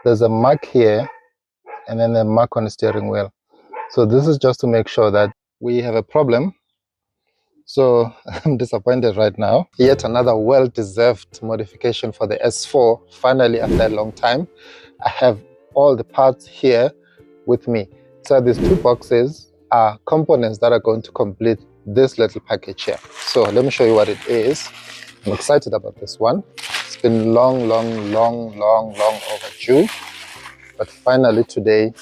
there's a mark here and then a mark on the steering wheel. So this is just to make sure that we have a problem. So I'm disappointed right now. Yet another well-deserved modification for the S4. Finally, after a long time, I have all the parts here with me. So these two boxes are components that are going to complete this little package here. So let me show you what it is. I'm excited about this one. It's been long overdue. But finally today,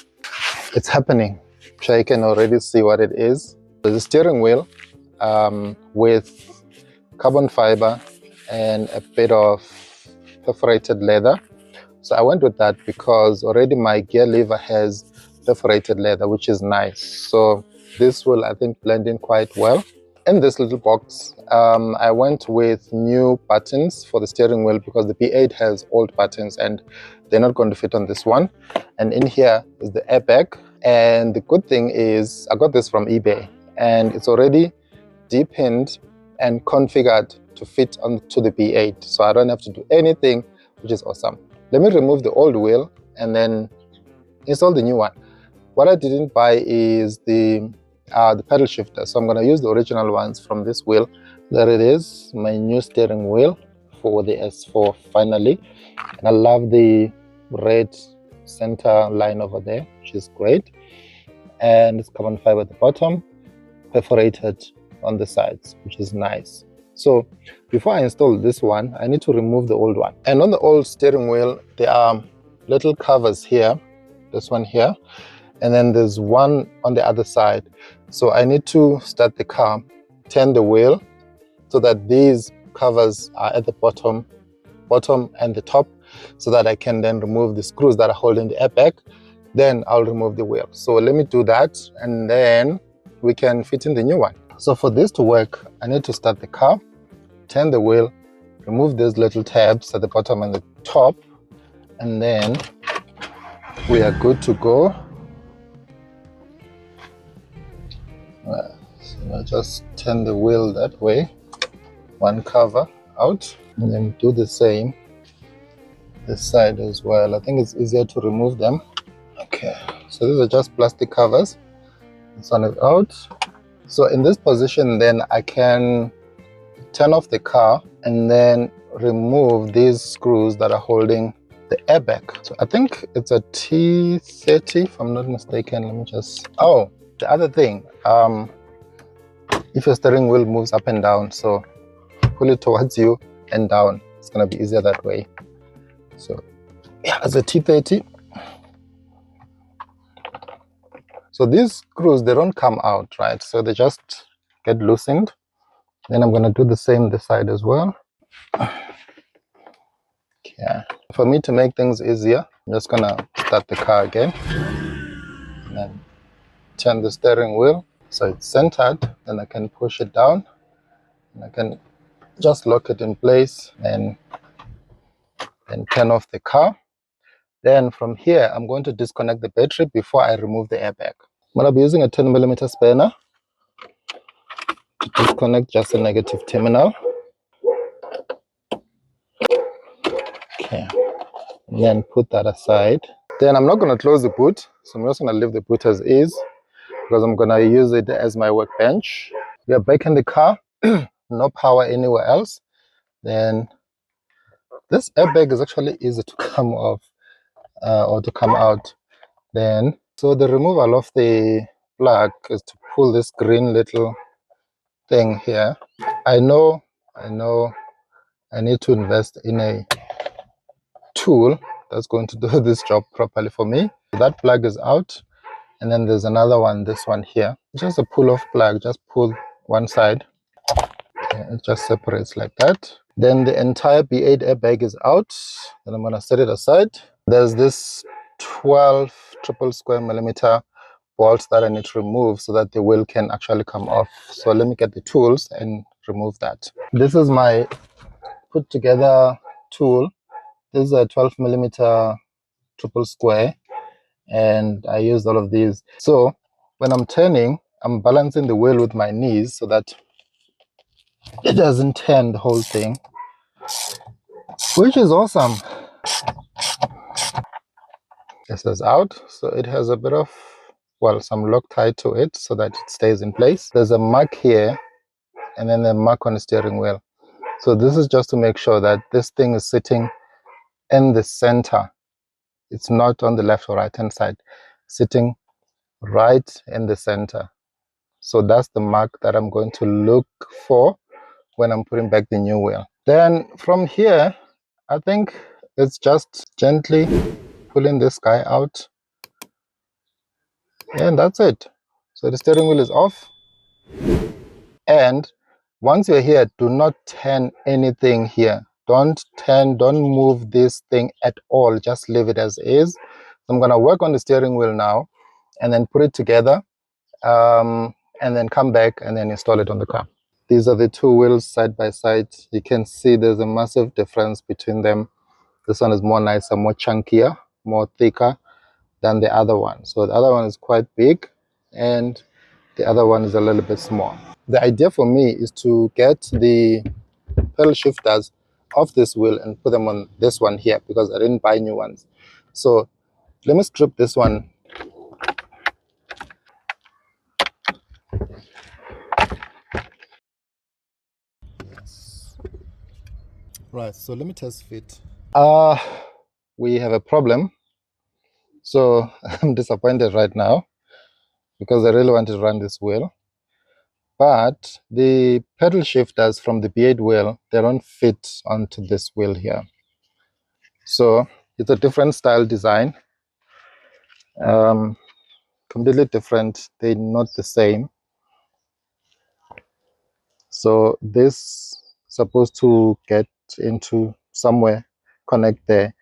it's happening. So you can already see what it is. There's a steering wheel with carbon fiber and a bit of perforated leather. So I went with that because already my gear lever has perforated leather, which is nice. So this will, I think, blend in quite well. In this little box, I went with new buttons for the steering wheel because the B8 has old buttons and they're not going to fit on this one. And in here is the airbag. And the good thing is I got this from eBay and it's already deepened and configured to fit onto the B8. So I don't have to do anything, which is awesome. Let me remove the old wheel and then install the new one. What I didn't buy is the pedal shifter, so I'm going to use the original ones from this wheel. There it is, my new steering wheel for the S4 finally. And I love the red center line over there, which is great. And it's carbon fiber at the bottom, perforated on the sides, which is nice. So before I install this one, I need to remove the old one. And on the old steering wheel, there are little covers here, this one here, and then there's one on the other side. So I need to start the car, turn the wheel so that these covers are at the bottom and the top, so that I can then remove the screws that are holding the airbag. Then I'll remove the wheel. So let me do that and then we can fit in the new one. So for this to work, I need to start the car, turn the wheel, remove these little tabs at the bottom and the top, and then we are good to go. So I'll just turn the wheel that way, one cover out, and then do the same this side as well. I think it's easier to remove them. Okay, so these are just plastic covers. This one is out. So in this position, then I can turn off the car and then remove these screws that are holding the airbag. So I think it's a T30 if I'm not mistaken. Let me just, oh, the other thing, if your steering wheel moves up and down, so pull it towards you and down, it's gonna be easier that way. So yeah, it's a T30. So these screws, they don't come out, right? So they just get loosened. Then I'm gonna do the same this side as well. Okay. For me to make things easier, I'm just gonna start the car again. And then turn the steering wheel so it's centered. Then I can push it down. And I can just lock it in place and turn off the car. Then from here, I'm going to disconnect the battery before I remove the airbag. I'm going to be using a 10mm spanner to disconnect just the negative terminal. Okay, and then put that aside. Then I'm not going to close the boot, so I'm just going to leave the boot as is because I'm going to use it as my workbench. We are back in the car, no power anywhere else. Then this airbag is actually easy to come off or to come out. Then, so the removal of the plug is to pull this green little thing here. I know I need to invest in a tool that's going to do this job properly for me. That plug is out, and then there's another one, this one here. Just a pull off plug, just pull one side. Okay, it just separates like that. Then the entire B8 airbag is out. Then I'm gonna set it aside. There's this 12 triple square millimeter bolts that I need to remove so that the wheel can actually come off. So let me get the tools and remove that. This is my put together tool. This is a 12mm triple square, and I used all of these. So when I'm turning, I'm balancing the wheel with my knees so that it doesn't turn the whole thing, which is awesome. This is out, so it has a bit of, well, some Loctite to it so that it stays in place. There's a mark here and then a mark on the steering wheel. So this is just to make sure that this thing is sitting in the center. It's not on the left or right hand side, sitting right in the center. So that's the mark that I'm going to look for when I'm putting back the new wheel. Then from here, I think it's just gently pulling this guy out, and that's it. So the steering wheel is off. And once you're here, do not turn anything here. Don't move this thing at all. Just leave it as is. I'm going to work on the steering wheel now and then put it together, and then come back and then install it on the car. These are the two wheels side by side. You can see there's a massive difference between them. This one is more nicer, more chunkier, more thicker than the other one. So the other one is quite big and the other one is a little bit small. The idea for me is to get the pedal shifters off this wheel and put them on this one here because I didn't buy new ones. So let me strip this one. Right, so let me test fit. We have a problem. So I'm disappointed right now because I really want to run this wheel. But the pedal shifters from the B8 wheel, they don't fit onto this wheel here. So it's a different style design, completely different. They're not the same. So this supposed to get into somewhere, connect there,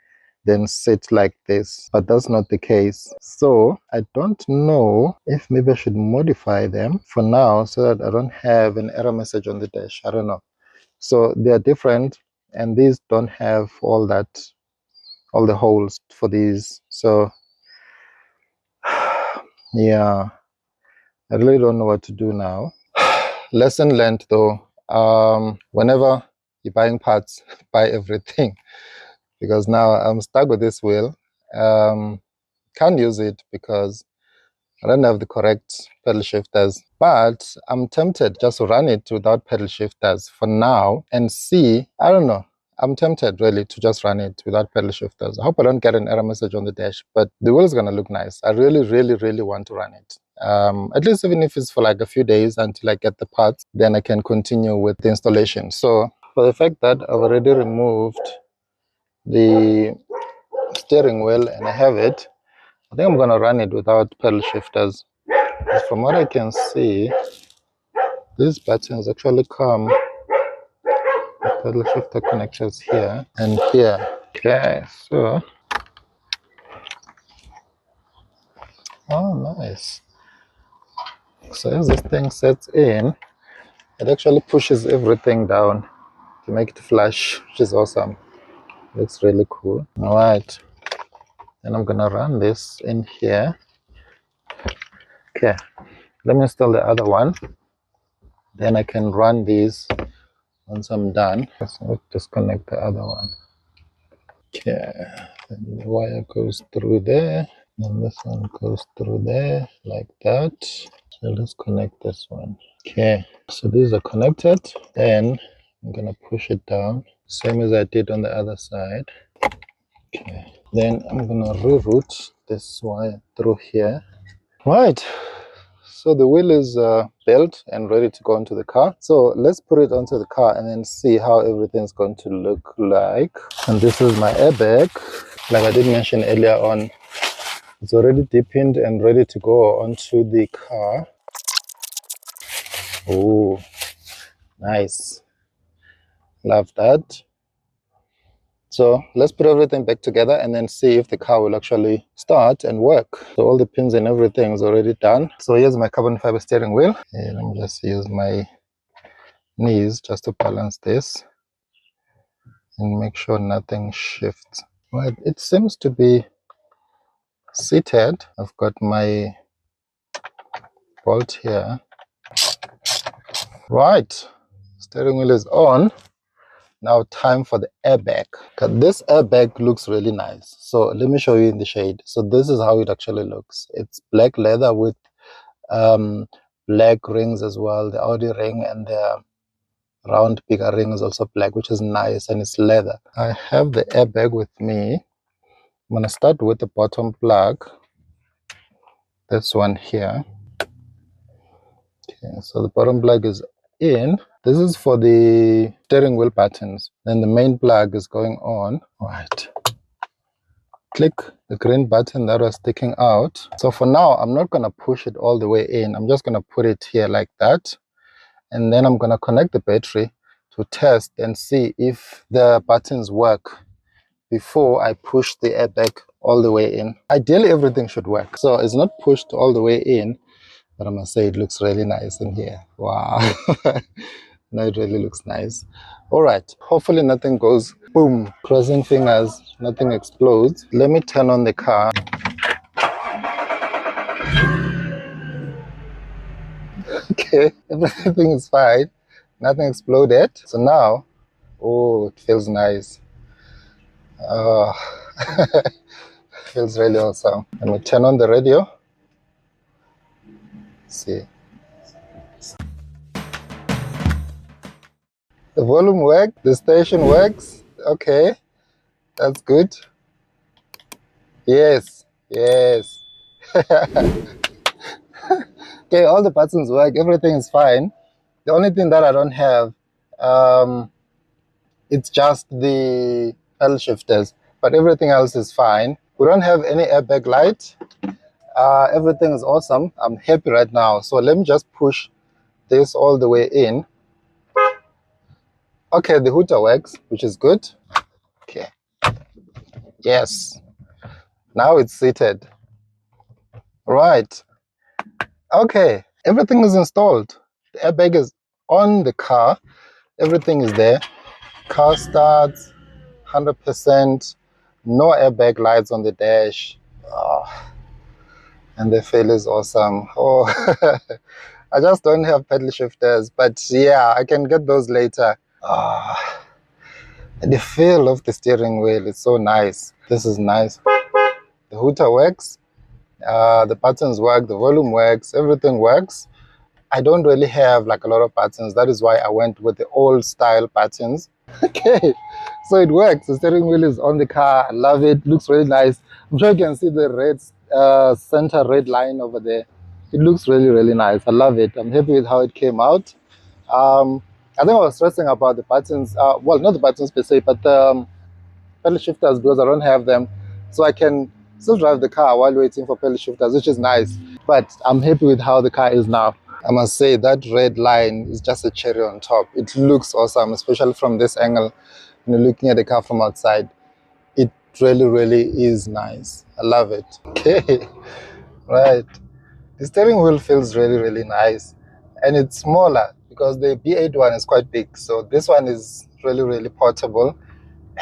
then sit like this, but that's not the case. So I don't know if maybe I should modify them for now so that I don't have an error message on the dash. I don't know. So they are different, and these don't have all the holes for these. So yeah, I really don't know what to do now. Lesson learned though. Whenever you're buying parts, buy everything, because now I'm stuck with this wheel. Can't use it because I don't have the correct pedal shifters, but I'm tempted just to run it without pedal shifters for now and see. I don't know. I'm tempted really to just run it without pedal shifters. I hope I don't get an error message on the dash, but the wheel is going to look nice. I really, really, really want to run it. At least even if it's for like a few days until I get the parts, then I can continue with the installation. So for the fact that I've already removed the steering wheel and I have it, I think I'm going to run it without pedal shifters. From what I can see, these buttons actually come with pedal shifter connectors here and here. Okay, so, oh nice. So as this thing sets in, it actually pushes everything down to make it flush, which is awesome. Looks really cool. All right, then I'm gonna run this in here. Okay, let me install the other one. Then I can run these once I'm done. Let's disconnect the other one. Okay, then the wire goes through there, and this one goes through there like that. So let's connect this one. Okay, so these are connected. Then I'm gonna push it down, same as I did on the other side. Okay, then I'm gonna reroute this wire through here. Right, so the wheel is built and ready to go into the car. So let's put it onto the car and then see how everything's going to look like. And this is my airbag. Like I did mention earlier on, it's already deepened and ready to go onto the car. Oh, nice. Love that. So let's put everything back together and then see if the car will actually start and work. So all the pins and everything is already done. So here's my carbon fiber steering wheel. And let me just use my knees just to balance this and make sure nothing shifts. Right, it seems to be seated. I've got my bolt here. Right, steering wheel is on. Now time for the airbag. Okay, this airbag looks really nice. So let me show you in the shade. So this is how it actually looks. It's black leather with black rings as well. The Audi ring and the round bigger ring is also black, which is nice, and it's leather. I have the airbag with me. I'm gonna start with the bottom plug. This one here. Okay, so the bottom plug is in. This is for the steering wheel buttons. Then the main plug is going on. All right. Click the green button that was sticking out. So for now, I'm not gonna push it all the way in. I'm just gonna put it here like that. And then I'm gonna connect the battery to test and see if the buttons work before I push the airbag all the way in. Ideally, everything should work. So it's not pushed all the way in, but I must say it looks really nice in here. Wow. No, it really looks nice. All right, hopefully nothing goes boom. Crossing fingers, nothing explodes. Let me turn on the car. Okay, everything is fine. Nothing exploded. So now, oh, it feels nice. Oh, feels really awesome. Let me turn on the radio. See. The volume works, the station works. Okay, that's good. Yes, yes. Okay, all the buttons work, everything is fine. The only thing that I don't have, it's just the pedal shifters, but everything else is fine. We don't have any airbag light. Everything is awesome. I'm happy right now. So let me just push this all the way in. Okay, the hooter works, which is good. Okay, yes. Now it's seated. Right. Okay, everything is installed. The airbag is on the car. Everything is there. Car starts 100%. No airbag lights on the dash. Oh, and the feel is awesome. Oh, I just don't have pedal shifters, but yeah, I can get those later. Oh, the feel of the steering wheel is so nice. This is nice. The hooter works. The buttons work. The volume works. Everything works. I don't really have like a lot of buttons. That is why I went with the old style buttons. Okay, so it works. The steering wheel is on the car. I love it. Looks really nice. I'm sure you can see the red center red line over there. It looks really, really nice. I love it. I'm happy with how it came out. I think I was stressing about the buttons. Well, not the buttons per se, but the pedal shifters, because I don't have them. So I can still drive the car while waiting for pedal shifters, which is nice. But I'm happy with how the car is now. I must say that red line is just a cherry on top. It looks awesome, especially from this angle. When you're looking at the car from outside, it really, really is nice. I love it. Okay, right. The steering wheel feels really, really nice. And it's smaller because the B8 one is quite big. So this one is really, really portable.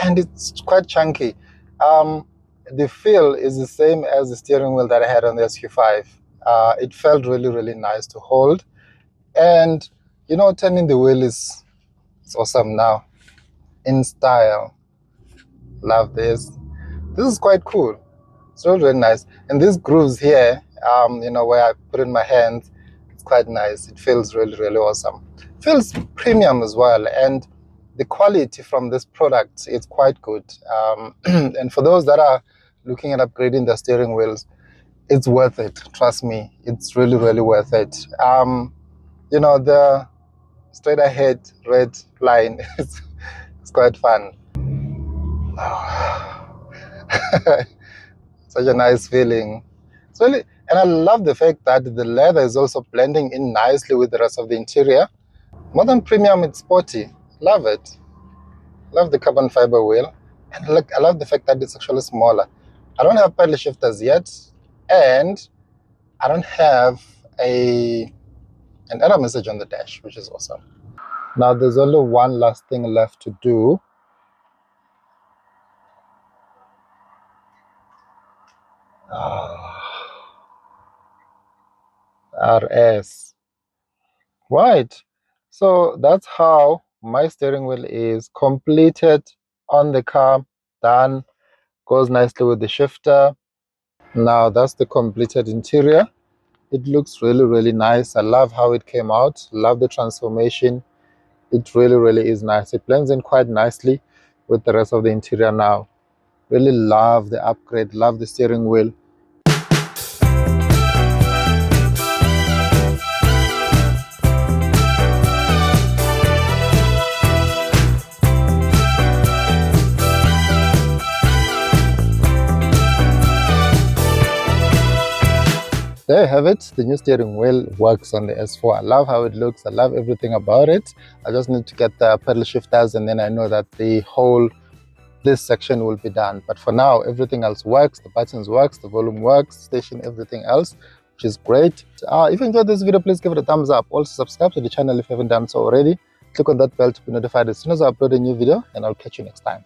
And it's quite chunky. The feel is the same as the steering wheel that I had on the SQ5. It felt really, really nice to hold. And, you know, turning the wheel is awesome now. In style. Love this. This is quite cool. It's really, really nice. And these grooves here, you know, where I put in my hands, it's quite nice. It feels really, really awesome. Feels premium as well. And the quality from this product is quite good. And for those that are looking at upgrading their steering wheels, it's worth it. Trust me, it's really, really worth it. You know, the straight ahead red line it's quite fun. Such a nice feeling. It's really, and I love the fact that the leather is also blending in nicely with the rest of the interior. More than premium, it's sporty. Love it. Love the carbon fiber wheel. And look, I love the fact that it's actually smaller. I don't have pedal shifters yet, and I don't have an error message on the dash, which is awesome. Now there's only one last thing left to do. RS. Right. So that's how my steering wheel is completed on the car, done, goes nicely with the shifter. Now that's the completed interior. It looks really nice. I love how it came out, love the transformation. It really is nice. It blends in quite nicely with the rest of the interior now. Really love the upgrade, love the steering wheel. There you have it. The new steering wheel works on the S4. I love how it looks. I love everything about it. I just need to get the pedal shifters, and then I know that this section will be done. But for now, everything else works. The buttons works, the volume works, station, everything else, which is great. If you enjoyed this video, please give it a thumbs up. Also subscribe to the channel if you haven't done so already. Click on that bell to be notified as soon as I upload a new video, and I'll catch you next time.